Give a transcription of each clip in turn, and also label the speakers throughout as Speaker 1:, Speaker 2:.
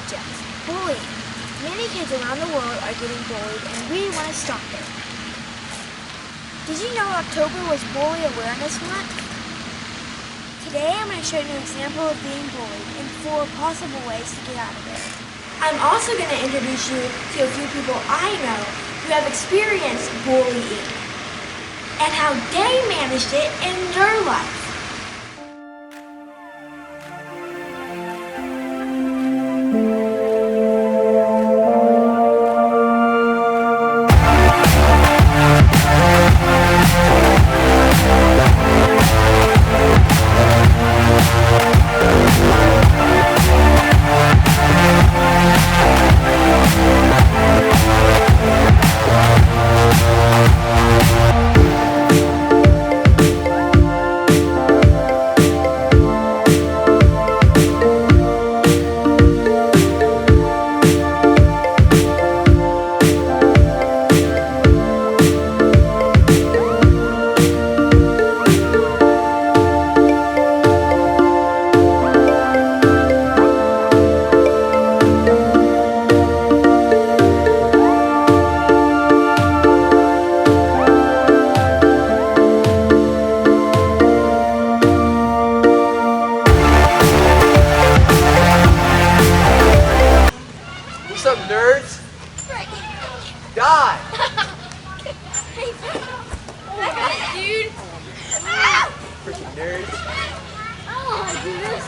Speaker 1: subject, bullying. Many kids around the world are getting bullied and we want to stop it. Did you know October was Bully Awareness Month? Today I'm going to show you an example of being bullied and 4 possible ways to get out of it. I'm also going to introduce you to a few people I know who have experienced bullying and how they managed it in their life.
Speaker 2: What's up, nerds? Die!
Speaker 1: Dude!
Speaker 2: Freaking nerds.
Speaker 1: Oh my goodness!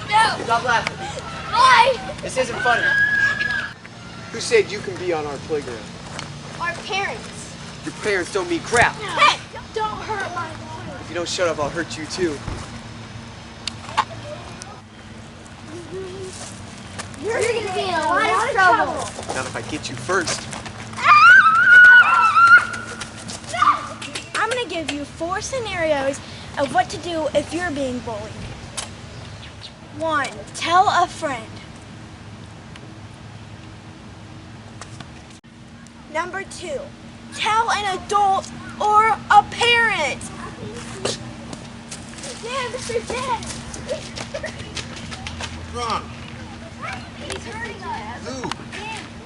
Speaker 1: No!
Speaker 2: Stop laughing.
Speaker 1: Why?
Speaker 2: This isn't funny. Who said you can be on our playground?
Speaker 1: Our parents.
Speaker 2: Your parents don't mean crap.
Speaker 1: Hey! Don't hurt my daughter.
Speaker 2: If you don't shut up, I'll hurt you too.
Speaker 1: You're gonna be in a lot of trouble.
Speaker 2: Not if I get you first.
Speaker 1: I'm gonna give you 4 scenarios of what to do if you're being bullied. 1. Tell a friend. Number 2. Tell an adult or a parent. Dad, Mr. Dad.
Speaker 3: What's wrong?
Speaker 1: He's hurting us.
Speaker 3: Who?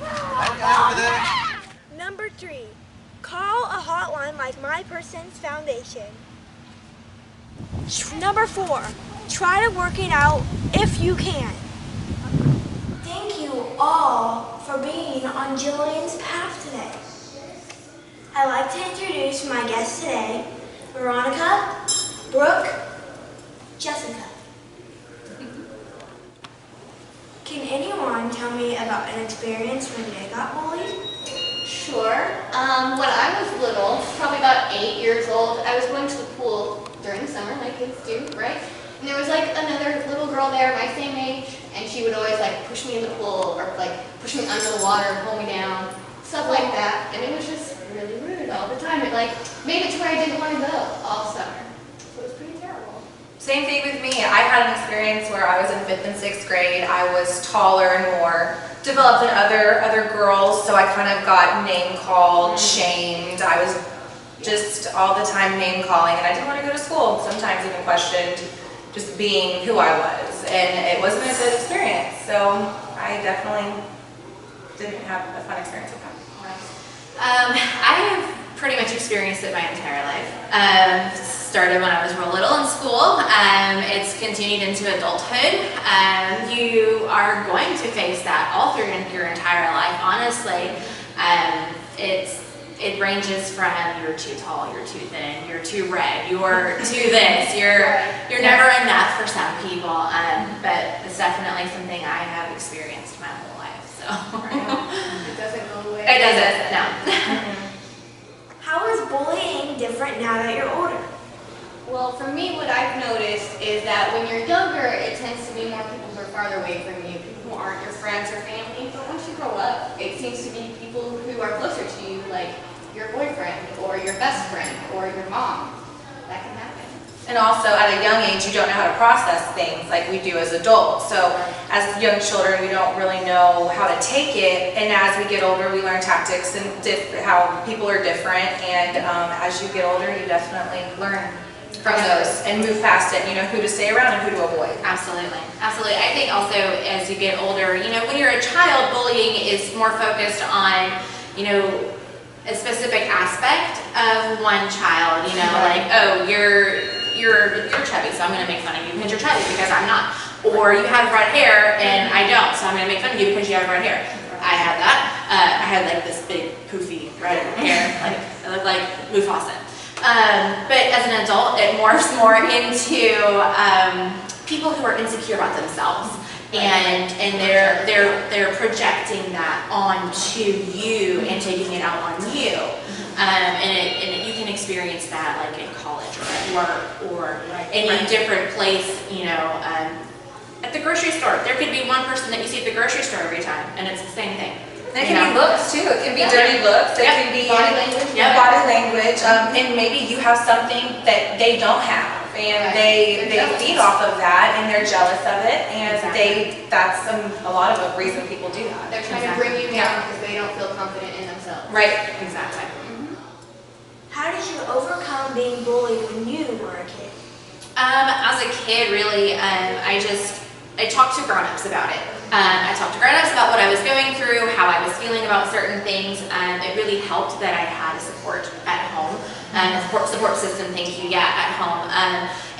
Speaker 3: That guy over there?
Speaker 1: Number 3. Call a hotline like My Person's Foundation. Number 4. Try to work it out if you can. Thank you all for being on Jillian's path today. I'd like to introduce my guests today, Veronica, Brooke, Jessica. Can anyone tell me about an experience when they got bullied?
Speaker 4: Sure. When I was little, probably about 8 years old, I was going to the pool during the summer, like kids do, right? And there was like another little girl there, my same age, and she would always like push me in the pool or like push me under the water and pull me down, stuff like that. And it was just really rude all the time. It like made it to where I didn't want to go all summer. So it was pretty terrible.
Speaker 5: Same thing with me. I had an experience where I was in 5th and 6th grade. I was taller and more developed than other girls, so I kind of got name called, shamed. I was just all the time name calling, and I didn't want to go to school. Sometimes even questioned just being who I was, and it wasn't a good experience. So I definitely didn't have a fun experience with that.
Speaker 6: I have pretty much experienced it my entire life. Started when I was real little in school. It's continued into adulthood. You are going to face that all through your entire life, honestly. It ranges from you're too tall, you're too thin, you're too red, you're too this, you're never enough for some people. But it's definitely something I have experienced my whole life. So
Speaker 4: It doesn't go away.
Speaker 6: it doesn't, no.
Speaker 1: How is bullying different now that you're older?
Speaker 4: Well, for me, what I've noticed is that when you're younger, it tends to be more people who are farther away from you, people who aren't your friends or family. But once you grow up, it seems to be people who are closer to you, like your boyfriend or your best friend or your mom. That can happen.
Speaker 5: And also at a young age, you don't know how to process things like we do as adults. So as young children, we don't really know how to take it. And as we get older, we learn tactics and how people are different. And as you get older, you definitely learn from those and move past it, you know, who to stay around and who to avoid.
Speaker 6: Absolutely, absolutely. I think also as you get older, you know, when you're a child, bullying is more focused on, you know, a specific aspect of one child, you know, like, oh, you're chubby, so I'm going to make fun of you because you're chubby because I'm not. Or you have red hair and I don't, so I'm going to make fun of you because you have red hair. I had that. I had like this big poofy red hair, like I looked like Mufasa. But as an adult, it morphs more into people who are insecure about themselves, and they're projecting that onto you and taking it out on you, and you can experience that like in college or at work or any different place, you know. At the grocery store, there could be one person that you see at the grocery store every time, and it's the same thing.
Speaker 5: And it can be looks too. It can be dirty looks. It can be
Speaker 6: body language.
Speaker 5: Body language. And maybe you have something that they don't have, and they feed off of that, and they're jealous of it, and that's a lot of the reason people do that.
Speaker 4: They're trying to bring you down because they don't feel confident in themselves.
Speaker 5: Right. Exactly.
Speaker 1: How did you overcome being bullied when you were a kid?
Speaker 6: As a kid, really, I talked to grown-ups about it. I talked to grown-ups about what I was going through, how I was feeling about certain things. It really helped that I had a support at home, support system, thank you, at home.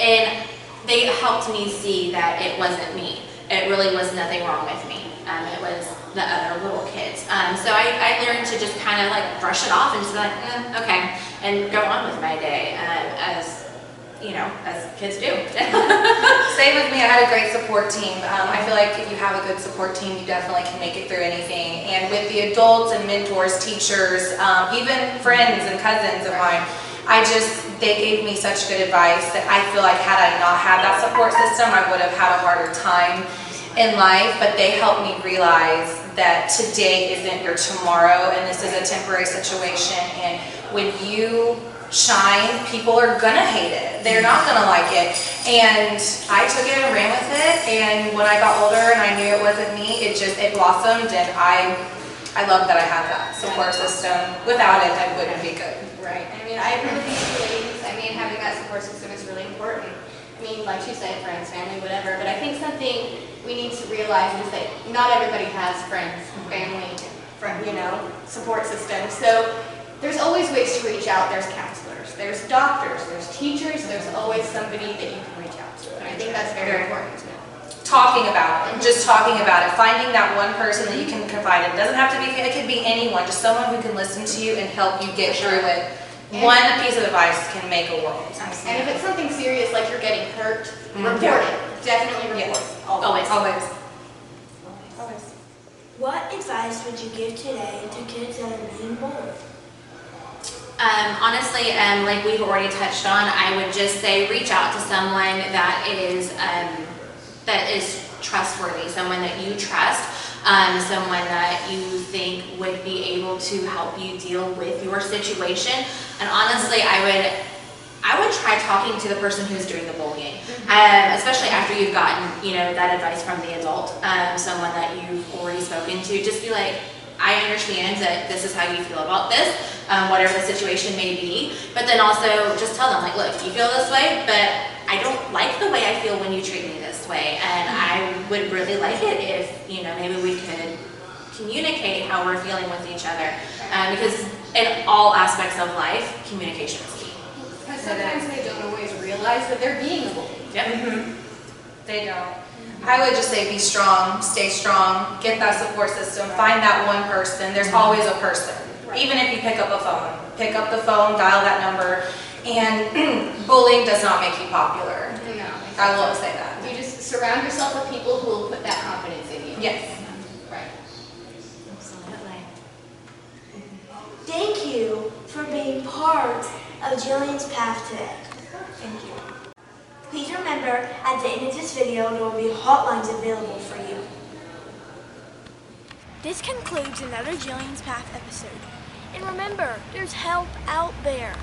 Speaker 6: And they helped me see that it wasn't me. It really was nothing wrong with me. It was the other little kids. So I learned to just kind of like brush it off and just be like, okay, and go on with my day as you know, as kids do.
Speaker 5: Same with me. I had a great support team. I feel like if you have a good support team, you definitely can make it through anything. And with the adults and mentors, teachers, even friends and cousins of mine, they gave me such good advice that I feel like had I not had that support system, I would have had a harder time in life. But they helped me realize that today isn't your tomorrow, and this is a temporary situation. And when you shine, people are gonna hate it. They're not gonna like it. And I took it and ran with it, and when I got older and I knew it wasn't me, it blossomed, and I love that I have that support system. Without it, I wouldn't be good.
Speaker 4: Right. I mean, I agree with you ladies. I mean, having that support system is really important. I mean, like she said, friends, family, whatever, but I think something we need to realize is that not everybody has friends, family, you know, support systems. So there's always ways to reach out. There's counselors, there's doctors, there's teachers, there's always somebody that you can reach out to. And I think that's very important.
Speaker 5: Talking about it, just talking about it, finding that one person that you can confide in. It doesn't have to be, it could be anyone, just someone who can listen to you and help you get through it. One piece of advice can make a world.
Speaker 4: And if it's something serious, like you're getting hurt, report it. Definitely report it. Always.
Speaker 1: What advice would you give today to kids that are being bullied?
Speaker 6: Honestly, like we've already touched on, I would just say reach out to someone that is trustworthy, someone that you trust, someone that you think would be able to help you deal with your situation. And honestly, I would try talking to the person who's doing the bullying, especially after you've gotten, you know, that advice from the adult, someone that you've already spoken to. Just be like, I understand that this is how you feel about this, whatever the situation may be, but then also just tell them, like, look, you feel this way, but I don't like the way I feel when you treat me this way, and I would really like it if, you know, maybe we could communicate how we're feeling with each other, because in all aspects of life, communication is key.
Speaker 4: Because sometimes they don't always realize that they're being bullied.
Speaker 6: Yep.
Speaker 5: They don't. I would just say be strong, stay strong, get that support system, find that one person. There's always a person. Even if you pick up the phone, dial that number, and bullying does not make you popular.
Speaker 4: No.
Speaker 5: I will say that.
Speaker 4: You just surround yourself with people who will put that confidence in you.
Speaker 5: Yes.
Speaker 4: Right.
Speaker 6: Absolutely.
Speaker 1: Thank you for being part of Jillian's path today.
Speaker 5: Thank you.
Speaker 1: Please remember, at the end of this video, there will be hotlines available for you. This concludes another Jillian's Path episode. And remember, there's help out there.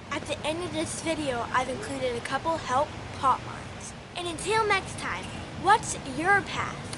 Speaker 1: At the end of this video, I've included a couple help hotlines. And until next time, what's your path?